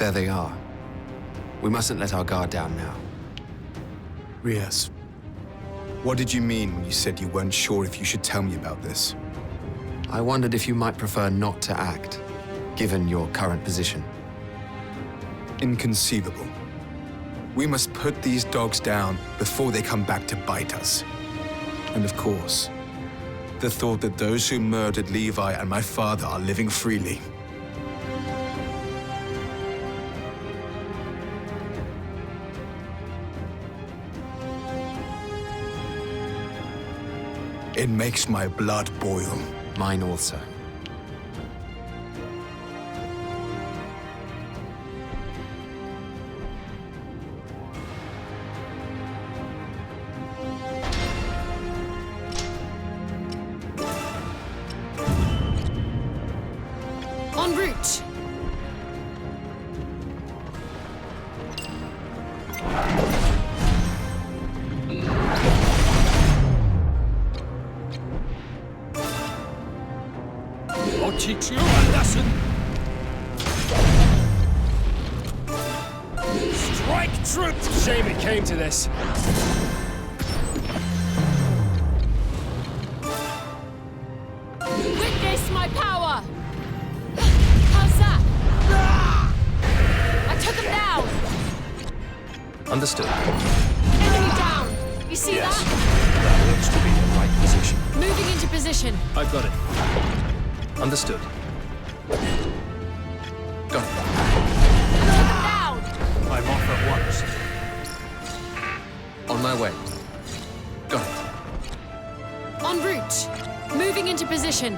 There they are. We mustn't let our guard down now. Rias, what did you mean when you said you weren't sure if you should tell me about this? I wondered if you might prefer not to act, given your current position. Inconceivable. We must put these dogs down before they come back to bite us. And of course, the thought that those who murdered Levi and my father are living freely. It makes my blood boil. Mine also. En route! I'll teach you a lesson! Strike true! Shame it came to this. Witness my power! How's that? I took him down! Understood. Enemy down! You see Yes. that? That looks to be the right position. Moving into position. I've got it. Understood. Got it. Took him down! I'm off at once. On my way. Got it. En route. Moving into position.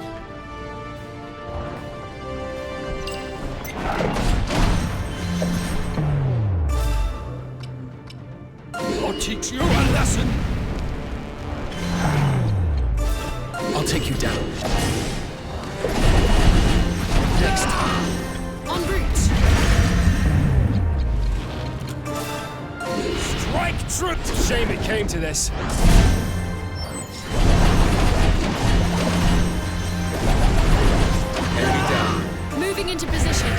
I'll teach you a lesson. I'll take you down. Next time. En route. Strike true! Shame it came to this. Enemy down. Moving into position.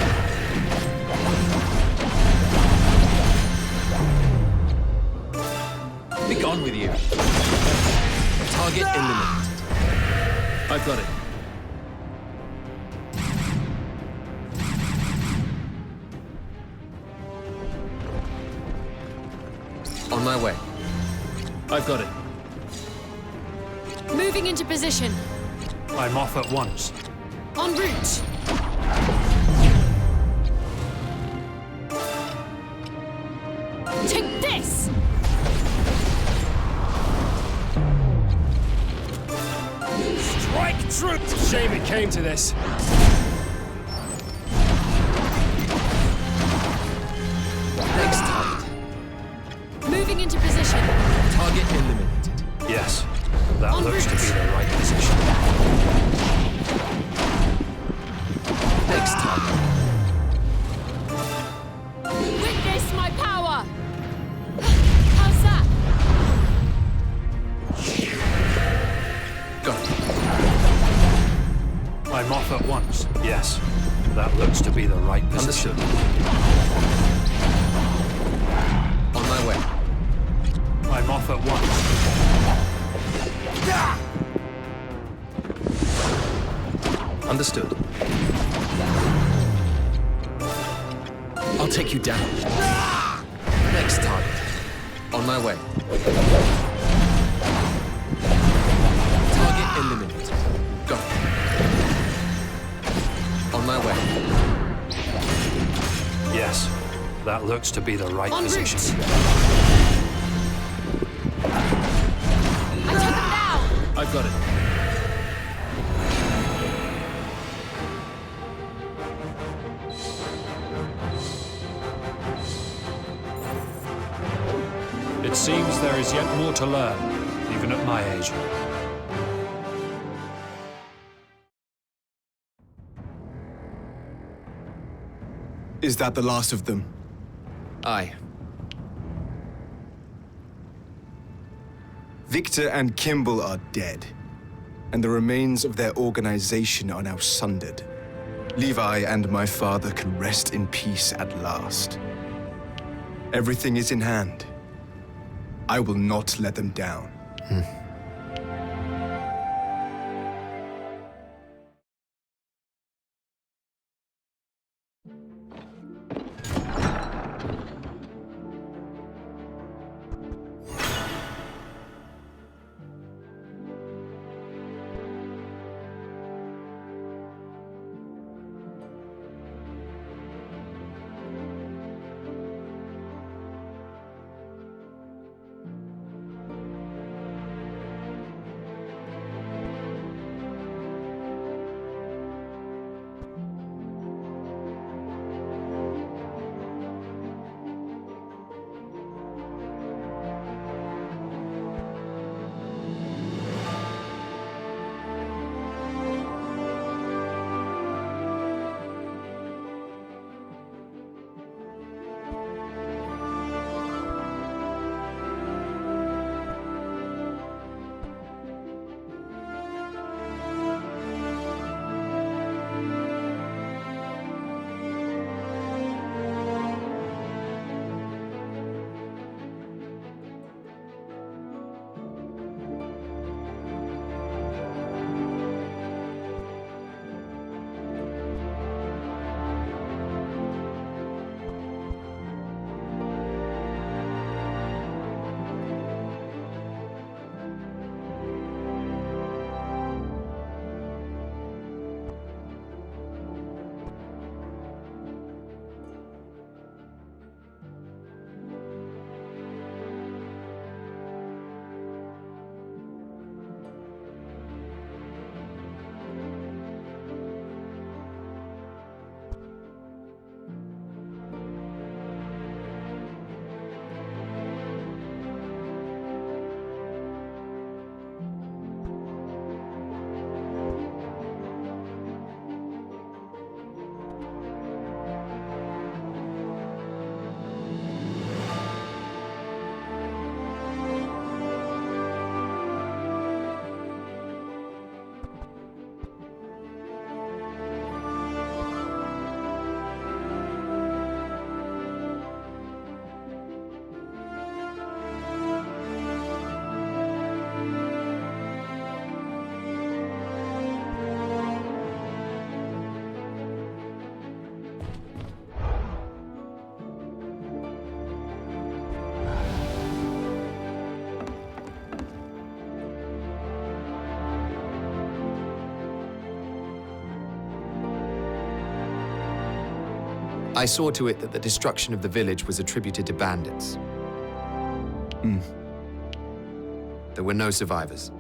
Be gone with you. Target eliminated. I've got it. On my way. I've got it. Moving into position. I'm off at once. En route. Take this! Strike true! Shame it came to this. Next target. Moving into position. Target eliminated. Yes. That En looks to route. be the right position. Next target. Witness my power! How's that? Got it. I'm off at once. Yes. That looks to be the right position. Understood. On my way. I'm off at once. Understood. I'll take you down. Next target. On my way. Target eliminated. Got it. On my way. Yes. That looks to be the right En position. route. I took him down! I've got it. It seems there is yet more to learn, even at my age. Is that the last of them? Aye. Victor and Kimball are dead, and the remains of their organization are now sundered. Levi and my father can rest in peace at last. Everything is in hand. I will not let them down. I saw to it that the destruction of the village was attributed to bandits. There were no survivors,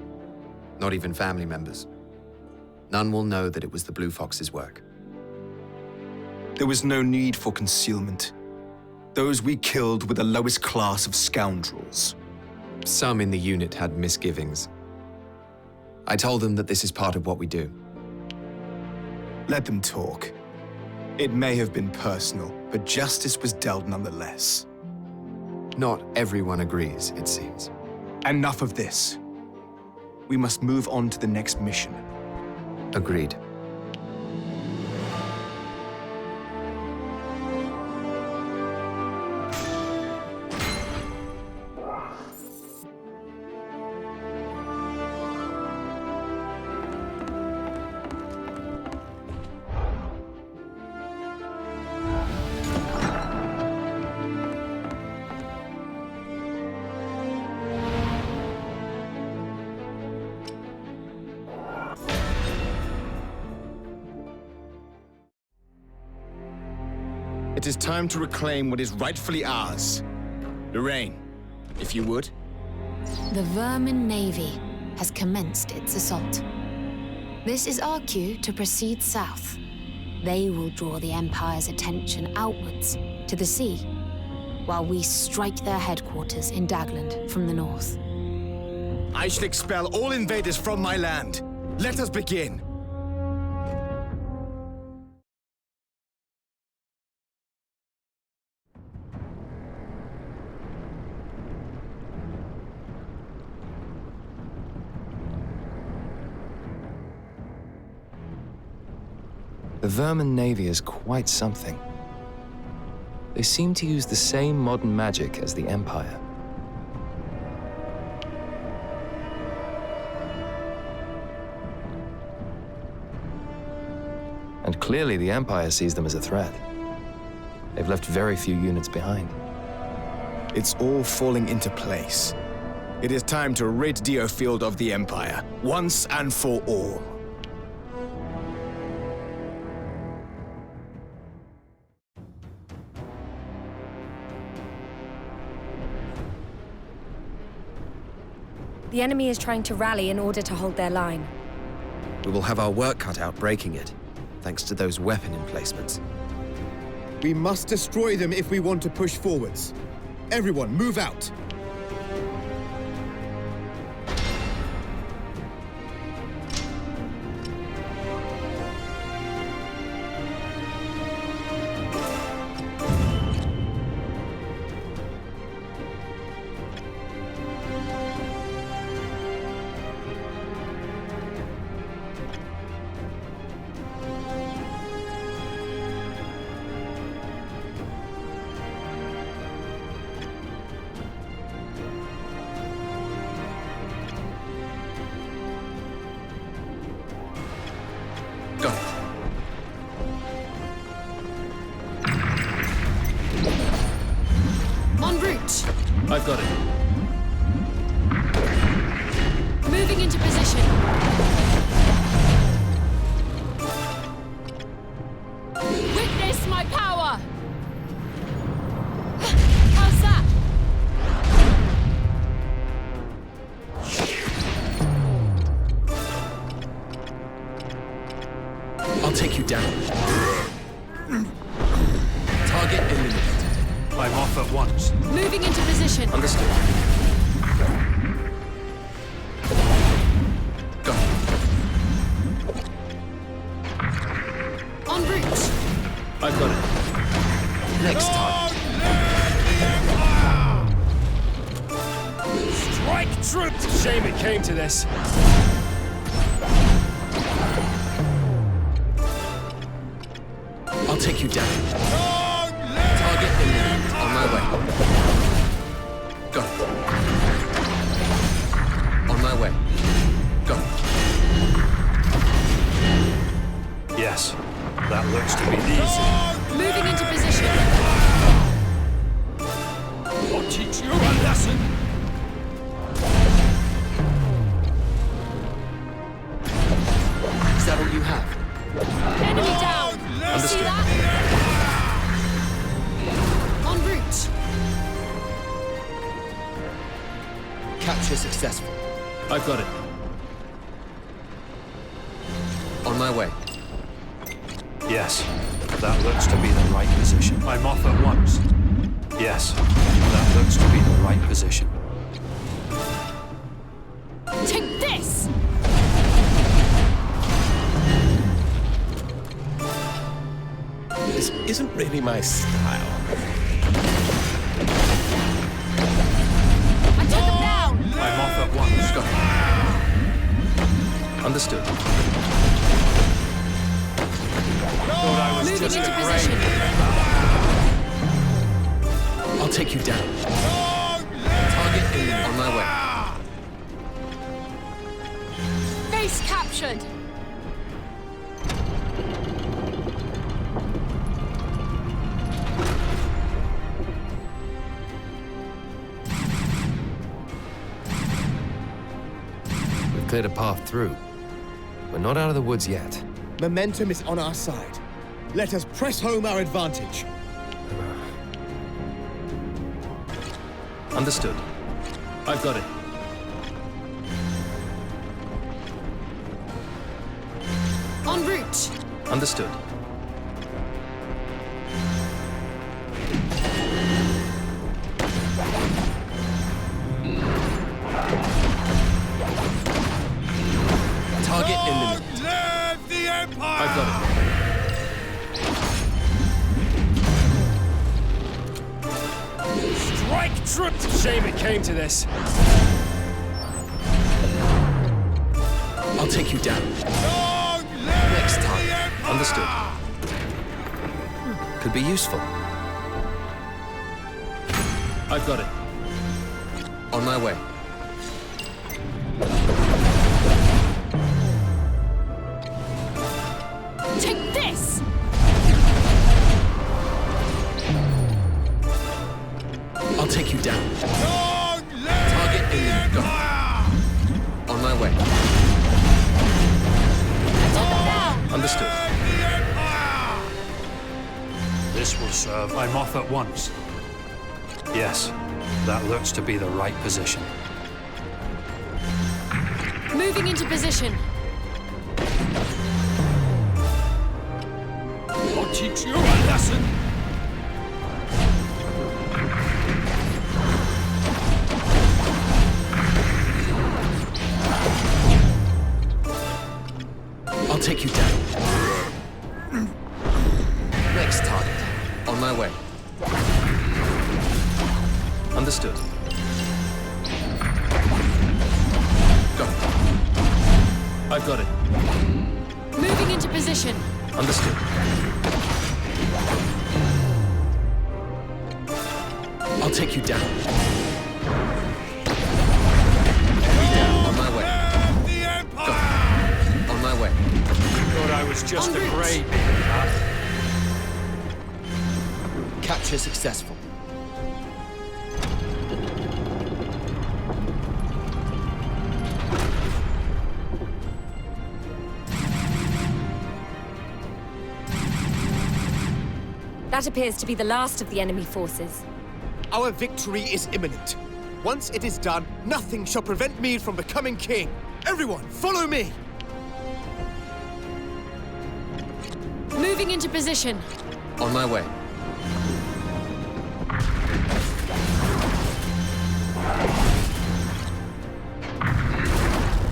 not even family members. None will know that it was the Blue Fox's work. There was no need for concealment. Those we killed were the lowest class of scoundrels. Some in the unit had misgivings. I told them that this is part of what we do. Let them talk. It may have been personal, but justice was dealt nonetheless. Not everyone agrees, it seems. Enough of this. We must move on to the next mission. Agreed. It is time to reclaim what is rightfully ours. Lorraine, if you would. The Vermin Navy has commenced its assault. This is our cue to proceed south. They will draw the Empire's attention outwards to the sea, while we strike their headquarters in Dagland from the north. I shall expel all invaders from my land. Let us begin. The Vermin Navy is quite something. They seem to use the same modern magic as the Empire. And clearly the Empire sees them as a threat. They've left very few units behind. It's all falling into place. It is time to rid Diofield of the Empire, once and for all. The enemy is trying to rally in order to hold their line. We will have our work cut out breaking it, thanks to those weapon emplacements. We must destroy them if we want to push forwards. Everyone, move out! Got it. En route. I've got it. Moving into position. Witness my power! How's that? I'll take you down. Target eliminated. I'm off at once. Moving into position. Understood. Got it. En route. I've got it. Next target. Strike true! It's a shame it came to this. I'll take you down. Target eliminated. On my way. Got it. On my way. Got it. Yes, that looks to be easy. Moving into position. I'll teach you a lesson. Is that all you have? Enemy down. See that? En route. Capture successful. I've got it. On my way. Yes, that looks to be the right position. I'm off at once. Yes, that looks to be the right position. Take this! This isn't really my style. I took him down! I'm off at once. Got it. Understood. Thought I was Moving just into a position. I'll take you down. Target in. On my way. Base captured. We've cleared a path through. We're not out of the woods yet. Momentum is on our side. Let us press home our advantage. Understood. I've got it. En route. Understood. Target eliminated. I've got it. Strike true! It's a shame it came to this. I'll take you down. Next time. Understood. could be useful. I've got it. On my way. Take this! I'll take you down. Target eliminated. Go. On my way. Understood. This will serve. I'm off at once. Yes, that looks to be the right position. Moving into position. I'll teach you a lesson. I'll take you down. Next target. On my way. Understood. Go. I've got it. Moving into position. Understood. I'll take you down. Enemy down. On my way. Go. On my way. Thought I was just En a route. grey baby, huh? Capture successful. That appears to be the last of the enemy forces. Our victory is imminent. Once it is done, nothing shall prevent me from becoming king. Everyone, follow me! Moving into position. On my way.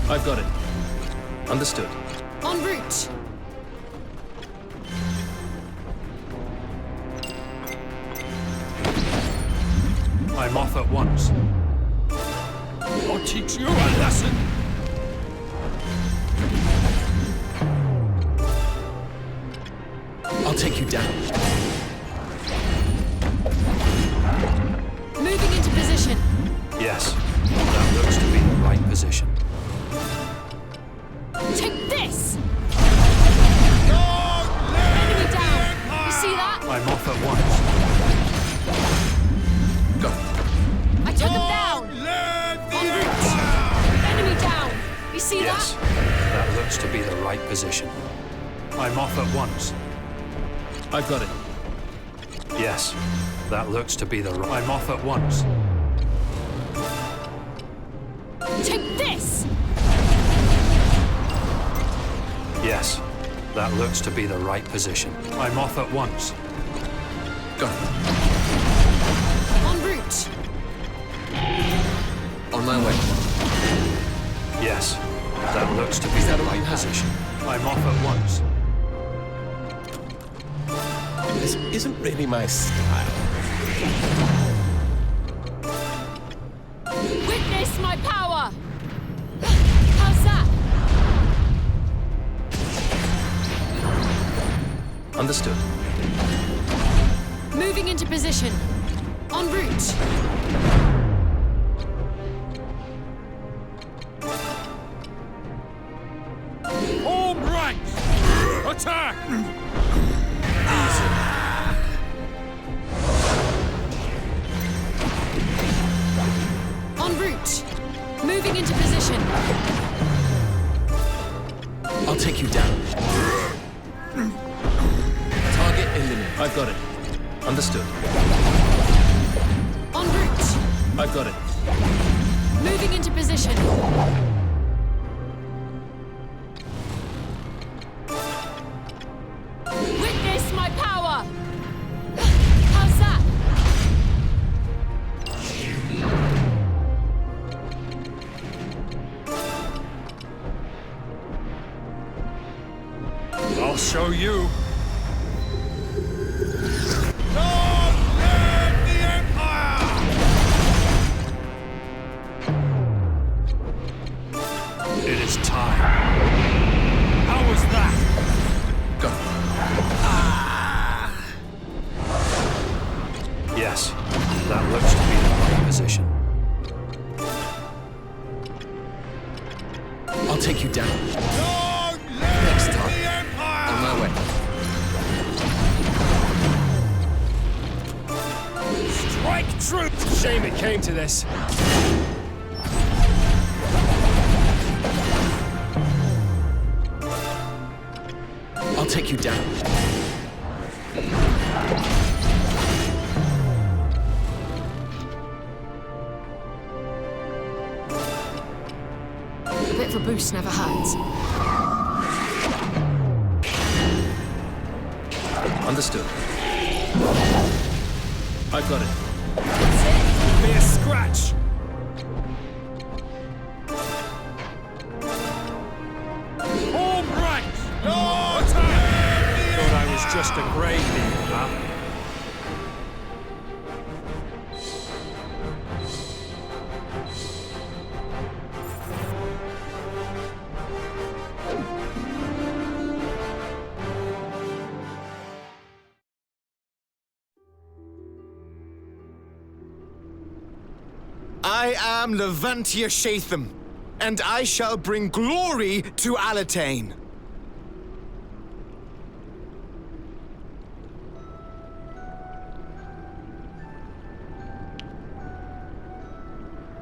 I've got it. Understood. En route. I'm off at once. I'll teach you a lesson. I'll take you down. Moving into position. Yes, that looks to be the right position. Take this! Enemy down! You see that? I'm off at once. Go. I took him down! En route! Enemy down! You see Yes, that? that looks to be the right position. I'm off at once. I've got it. Yes, that looks to be the right... I'm off at once. Take this! Yes, that looks to be the right position. I'm off at once. Go. En route! On my way. Yes, that looks to be the right position. I'm off at once. This isn't really my style. Witness my power! How's that? Understood. Moving into position. En route. All right! Attack! En route. Moving into position. I'll take you down. Target eliminated. I've got it. Understood. En route. I've got it. Moving into position. Witness my power! How's that? I'll show you. true! Shame it came to this. I'll take you down. A bit of a boost never hurts. Understood. I've got it. Be a scratch. All right! No time! Thought I was just a grave digger, huh? I am Levantia Shatham, and I shall bring glory to Alatain.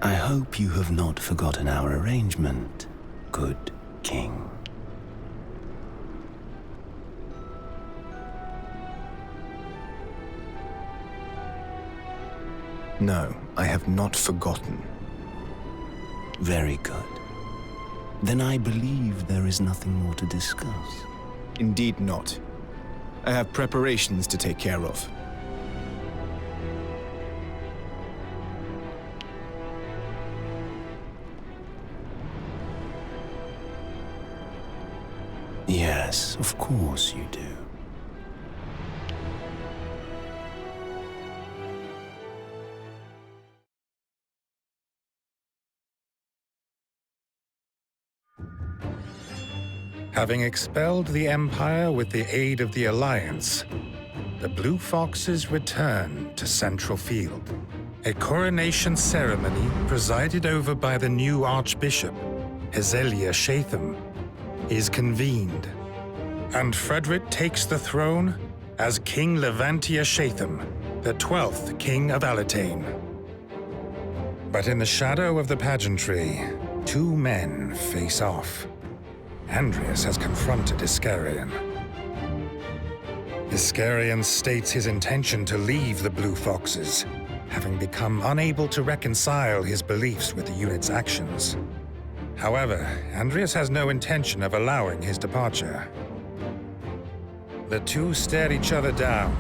I hope you have not forgotten our arrangement, good king. No, I have not forgotten. Very good. Then I believe there is nothing more to discuss. Indeed not. I have preparations to take care of. Yes, of course you do. Having expelled the Empire with the aid of the Alliance, the Blue Foxes return to Central Field. A coronation ceremony presided over by the new Archbishop, Hezelia Shatham, is convened, and Frederick takes the throne as King Levantia Shatham, the 12th King of Alatain. But in the shadow of the pageantry, two men face off. Andreas has confronted Iscarion. Iscarion states his intention to leave the Blue Foxes, having become unable to reconcile his beliefs with the unit's actions. However, Andreas has no intention of allowing his departure. The two stare each other down.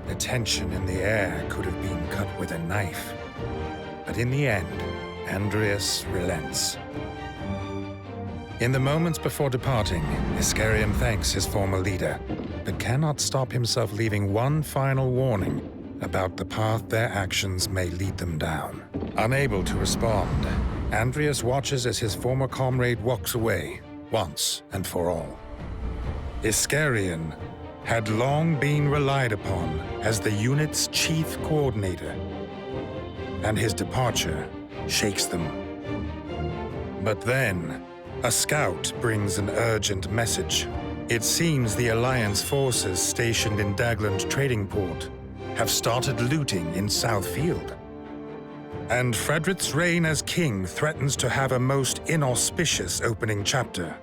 The tension in the air could have been cut with a knife. But in the end, Andreas relents. In the moments before departing, Iscarion thanks his former leader, but cannot stop himself leaving one final warning about the path their actions may lead them down. Unable to respond, Andreas watches as his former comrade walks away, once and for all. Iscarion had long been relied upon as the unit's chief coordinator, and his departure shakes them. But then, a scout brings an urgent message. It seems the Alliance forces stationed in Dagland Trading Port have started looting in South Field. And Frederick's reign as king threatens to have a most inauspicious opening chapter.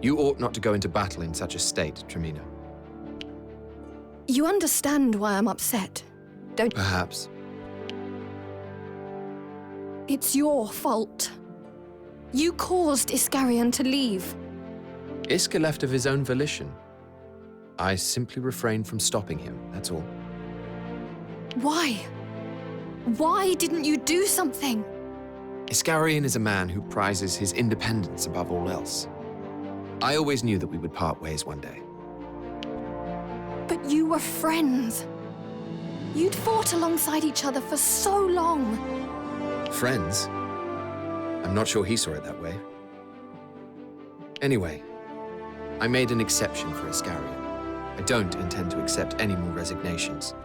You ought not to go into battle in such a state, Tremina. You understand why I'm upset, don't you? Perhaps. It's your fault. You caused Iskarion to leave. Iska left of his own volition. I simply refrained from stopping him, that's all. Why? Why didn't you do something? Iskarion is a man who prizes his independence above all else. I always knew that we would part ways one day. But you were friends. You'd fought alongside each other for so long. Friends? I'm not sure he saw it that way. Anyway, I made an exception for Iskarion. I don't intend to accept any more resignations.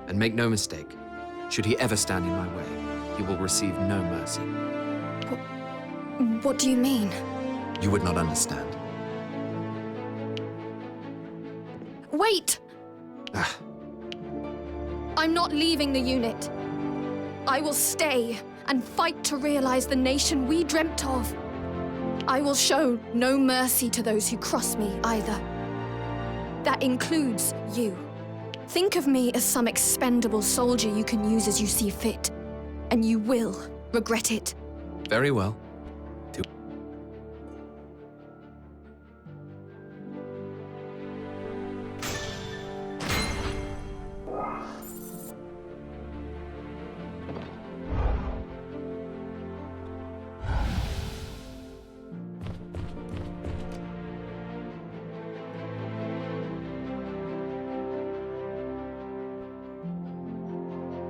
And make no mistake, should he ever stand in my way, he will receive no mercy. What do you mean? You would not understand. Wait! I'm not leaving the unit. I will stay and fight to realize the nation we dreamt of. I will show no mercy to those who cross me either. That includes you. Think of me as some expendable soldier you can use as you see fit, and you will regret it. Very well.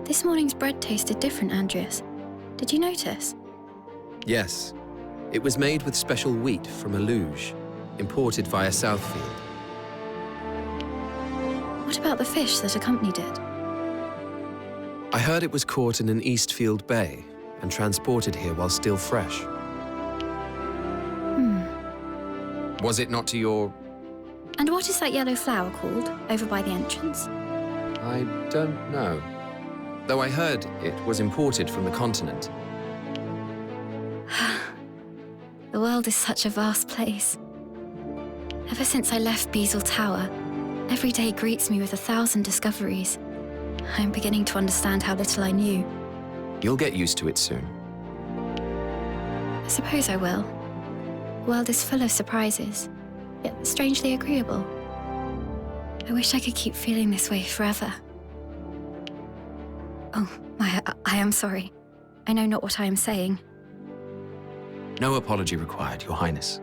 This morning's bread tasted different, Andreas. Did you notice? Yes. It was made with special wheat from a luge, imported via Southfield. What about the fish that accompanied it? I heard it was caught in an Eastfield bay and transported here while still fresh. Was it not to your... And what is that yellow flower called, over by the entrance? I don't know. Though I heard it was imported from the continent. The world is such a vast place. Ever since I left Beazle Tower, every day greets me with 1,000 discoveries. I'm beginning to understand how little I knew. You'll get used to it soon. I suppose I will. The world is full of surprises, yet strangely agreeable. I wish I could keep feeling this way forever. Oh, I am sorry. I know not what I am saying. No apology required, Your Highness.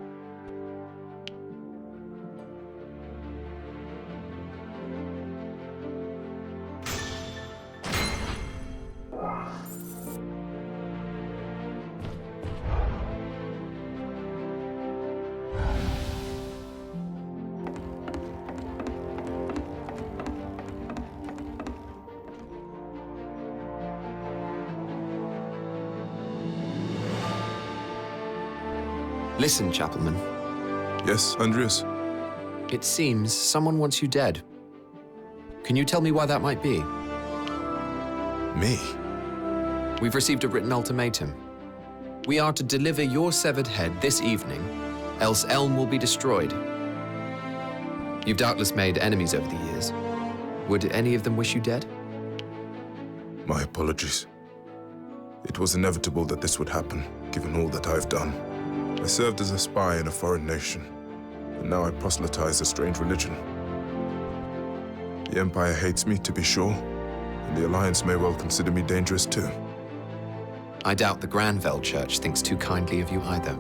Listen, Chapelman. Yes, Andreas? It seems someone wants you dead. Can you tell me why that might be? Me? We've received a written ultimatum. We are to deliver your severed head this evening, else Elm will be destroyed. You've doubtless made enemies over the years. Would any of them wish you dead? My apologies. It was inevitable that this would happen, given all that I've done. I served as a spy in a foreign nation, and now I proselytize a strange religion. The Empire hates me, to be sure, and the Alliance may well consider me dangerous too. I doubt the Granville Church thinks too kindly of you either.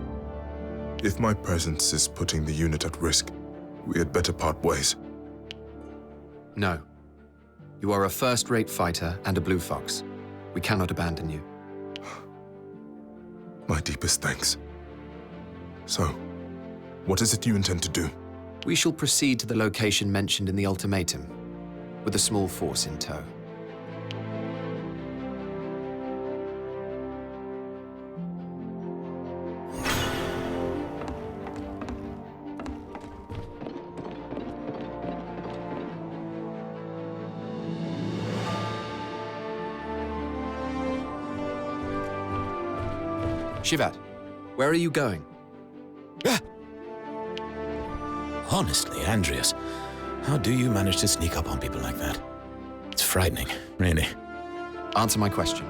If my presence is putting the unit at risk, we had better part ways. No. You are a first-rate fighter and a Blue Fox. We cannot abandon you. My deepest thanks. So, what is it you intend to do? We shall proceed to the location mentioned in the ultimatum, with a small force in tow. Shivat, where are you going? Honestly, Andreas, how do you manage to sneak up on people like that? It's frightening, really. Answer my question.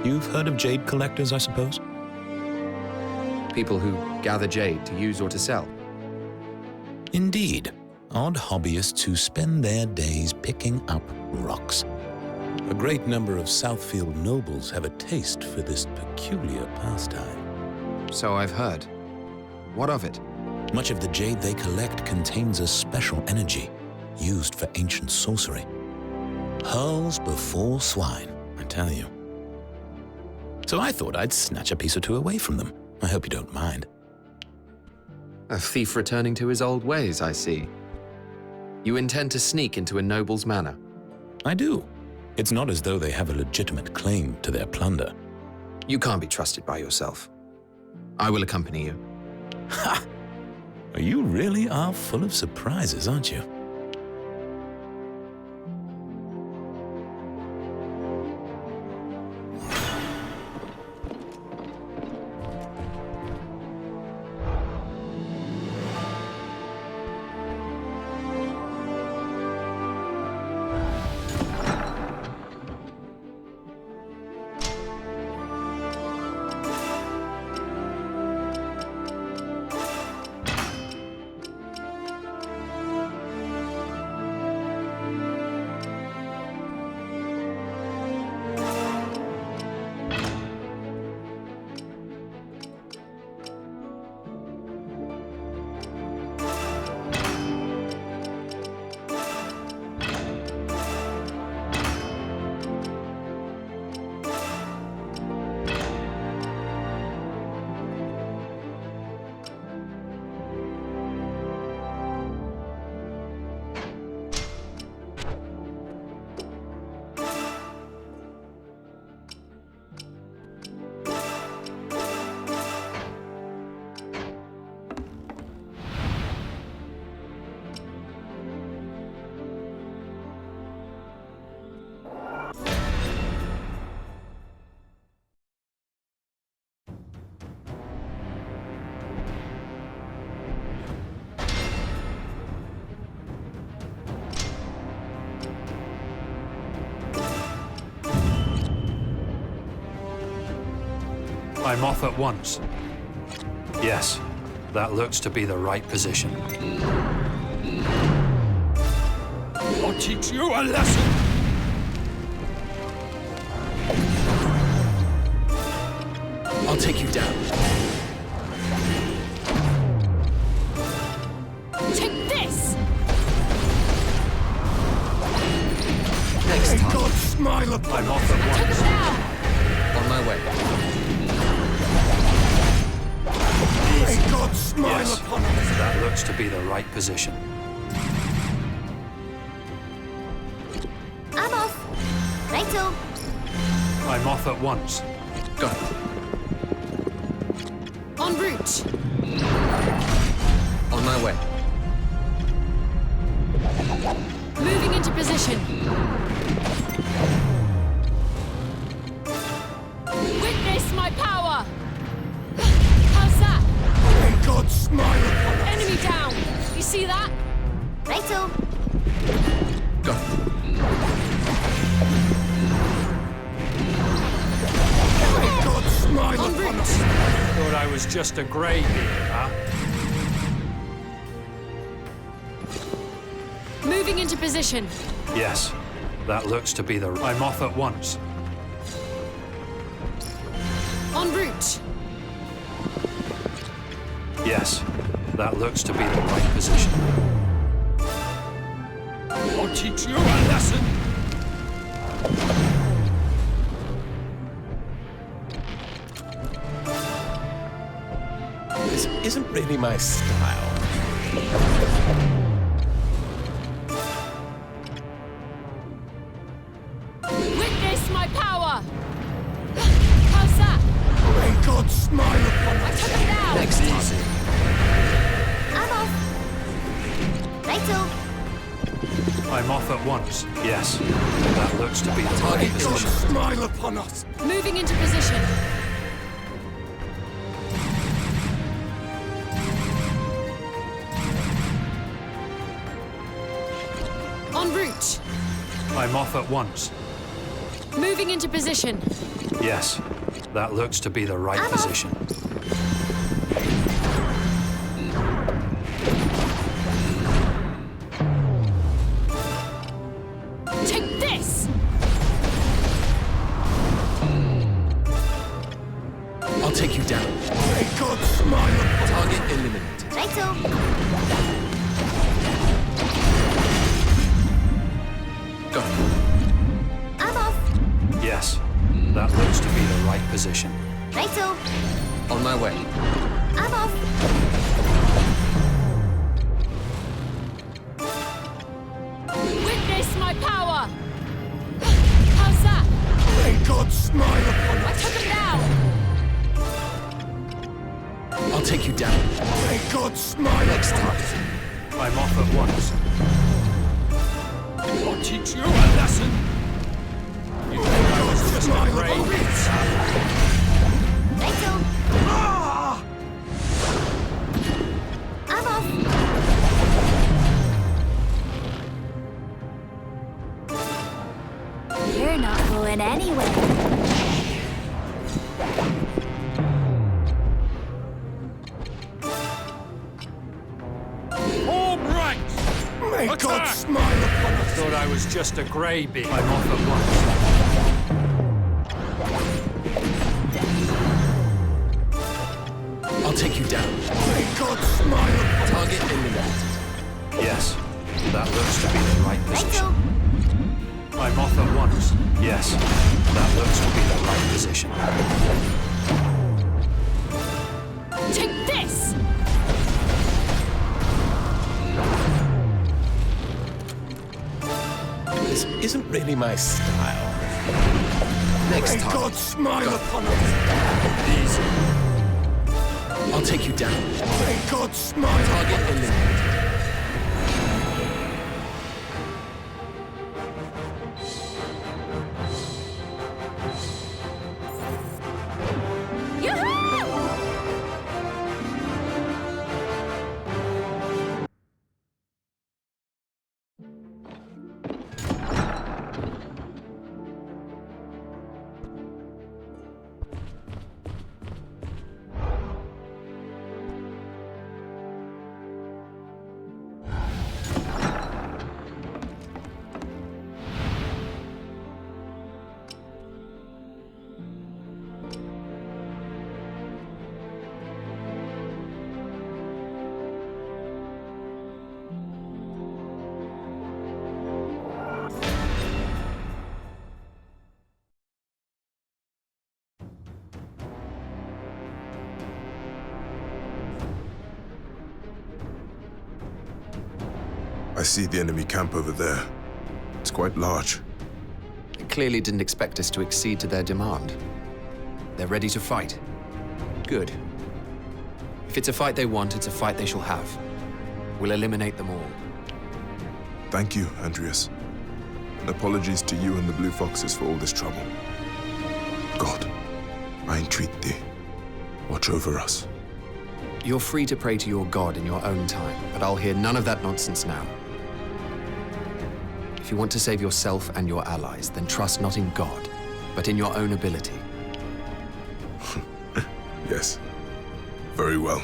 You've heard of jade collectors, I suppose? People who gather jade to use or to sell. Indeed. Odd hobbyists who spend their days picking up rocks. A great number of Southfield nobles have a taste for this peculiar pastime. So I've heard. What of it? Much of the jade they collect contains a special energy used for ancient sorcery. Pearls before swine, I tell you. So I thought I'd snatch a piece or two away from them. I hope you don't mind. A thief returning to his old ways, I see. You intend to sneak into a noble's manor? I do. It's not as though they have a legitimate claim to their plunder. You can't be trusted by yourself. I will accompany you. Ha! You really are full of surprises, aren't you? I'm off at once. Yes, that looks to be the right position. I'll teach you a lesson! I'll take you down. Take this! Next time. God smile upon I'm off at Take once. him down! On my way. May God smile Yes, upon us! that looks to be the right position. I'm off. Rachel. I'm off at once. Go. En route! On my way. Moving into position. Witness my power! How's that? May God smile upon us! Enemy down! You see that? Rachel. Go. May God smile En upon route! us! Thought I was just a greybeard, huh? Moving into position. Yes, that looks to be the... I'm off at once. En route! Yes, that looks to be the right position. I'll teach you a lesson! This isn't really my style. Witness my power! How's that? May God smile upon I us! took him down! Next time. I'm off. Rachel. I'm off at once. Yes, that looks to be the right May God position. smile upon us! Moving into position. I'm off at once. Moving into position. Yes, that looks to be the right position. Take this! I'll take you down. May God smile. Target eliminated. Go. I'm off. Yes, that looks to be the right position. Rachel, On my way. I'm off. Witness my power! How's that? May God smile upon I us. took him down! I'll take you down. May God smile Next upon time. us. I'm off at once. I'll teach you a lesson. You think I was just a Smile grave? upon us. Rachel, Ah! I'm off. You're not going anywhere. Form ranks! May God Attack! smile upon us. Thought I was just a grey beard. I'm off at once. I'll take you down. May God smile upon us. Target eliminated. Yes, that looks to be the right position. Rachel, I'm off at once. Yes, that looks to be the right position. Take this! This isn't really my style. Next May time. God smile upon us. Easy. I'll take you down. May God smile Target upon us. eliminated. I see the enemy camp over there. It's quite large. They clearly didn't expect us to accede to their demand. They're ready to fight. Good. If it's a fight they want, it's a fight they shall have. We'll eliminate them all. Thank you, Andreas. And apologies to you and the Blue Foxes for all this trouble. God, I entreat thee, watch over us. You're free to pray to your God in your own time, but I'll hear none of that nonsense now. If you want to save yourself and your allies, then trust not in God, but in your own ability. Yes, very well.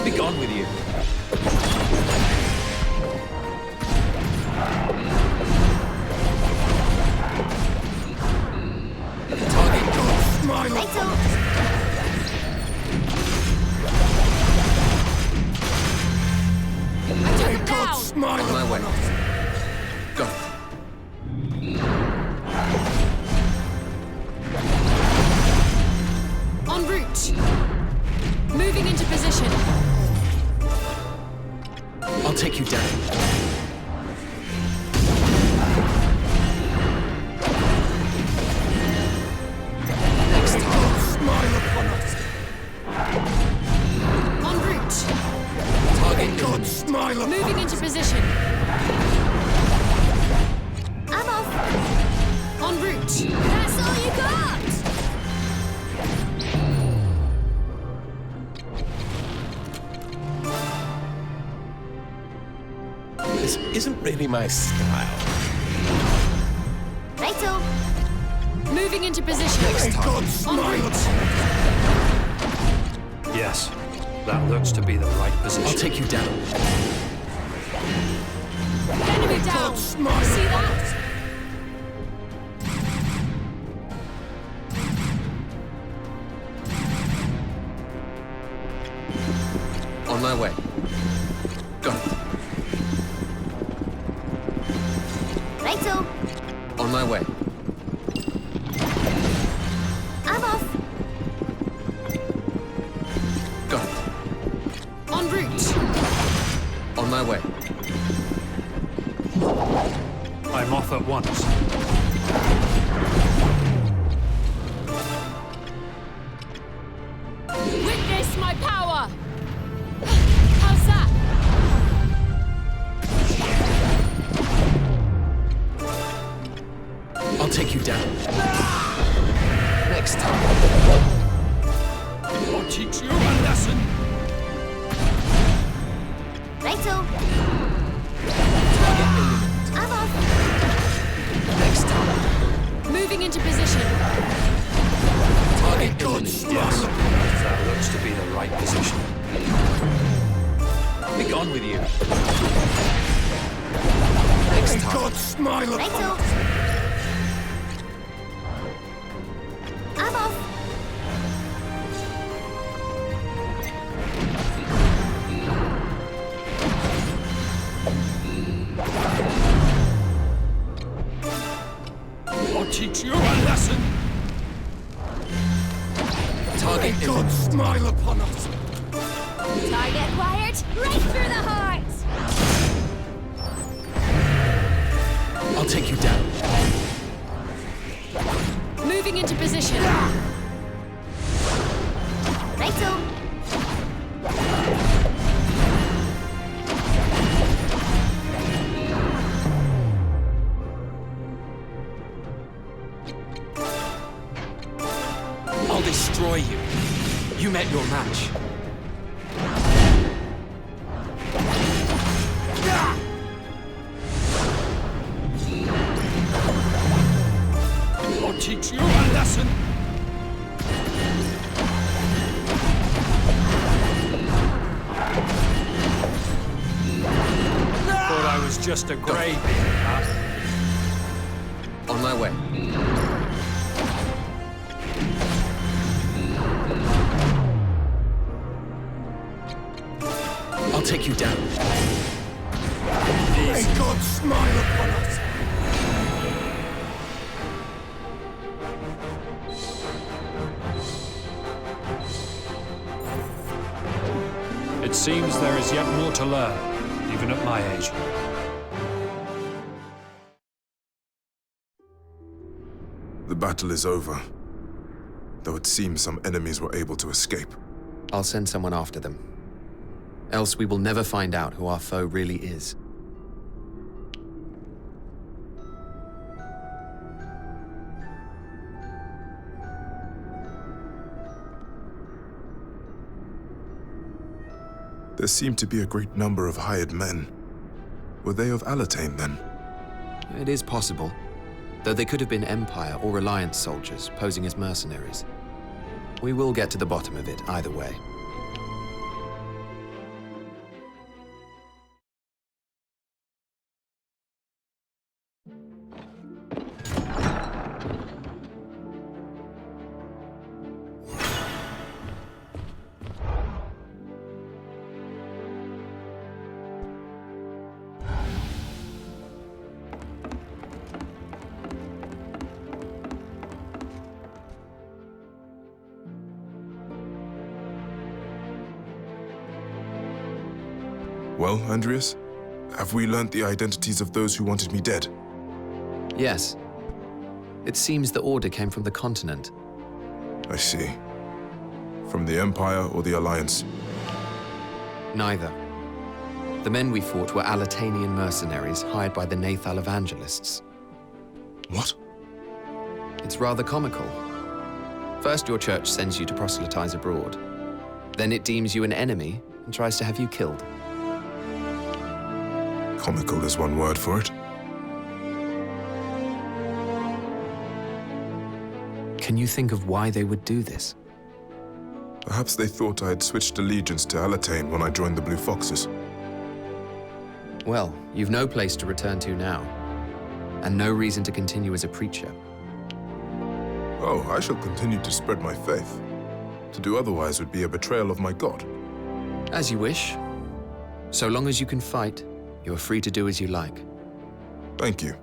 Be gone with you. Target God, smile upon us. Take God, smile on my way. Go. En route. Moving into position. I'll take you down. Next time, smile upon us. En route. Target God, smile upon us. Moving into position. I'm off. En route. That's all you got. This isn't really my style. Righto. Moving into position. Next time, En smile route. Yes, that looks to be the right position. I'll take you down. Enemy down. See that? On my way. Go. Righto. On my way. I'm off. Go. En route. On my way. I'm off at once. Witness my power. How's that? I'll take you down. Next time. I'll teach you a lesson. Righto. Target eliminated. I'm off. Next time. Moving into position. Target eliminated. Yes, that looks to be the right position. Be gone with you. Next time. God, smile upon Righto. us. I'm off. I'll teach you a lesson. Target God, eliminated. smile upon us. Target acquired. Right through the heart. I'll take you down. Moving into position. Righto. I'll destroy you. You met your match. I'll teach you a lesson. Thought I was just a gravy, huh? On my way. I'll take you down. May God smile upon us. It seems there is yet more to learn, even at my age. The battle is over, though it seems some enemies were able to escape. I'll send someone after them. Else we will never find out who our foe really is. There seemed to be a great number of hired men. Were they of Alatane, then? It is possible, though they could have been Empire or Alliance soldiers posing as mercenaries. We will get to the bottom of it either way. Well, Andreas? Have we learnt the identities of those who wanted me dead? Yes. It seems the order came from the continent. I see. From the Empire or the Alliance? Neither. The men we fought were Alatanian mercenaries hired by the Nathal evangelists. What? It's rather comical. First, your church sends you to proselytize abroad. Then it deems you an enemy and tries to have you killed. Comical is one word for it. Can you think of why they would do this? Perhaps they thought I had switched allegiance to Alatane when I joined the Blue Foxes. Well, you've no place to return to now, and no reason to continue as a preacher. Oh, I shall continue to spread my faith. To do otherwise would be a betrayal of my God. As you wish. So long as you can fight, you are free to do as you like. Thank you.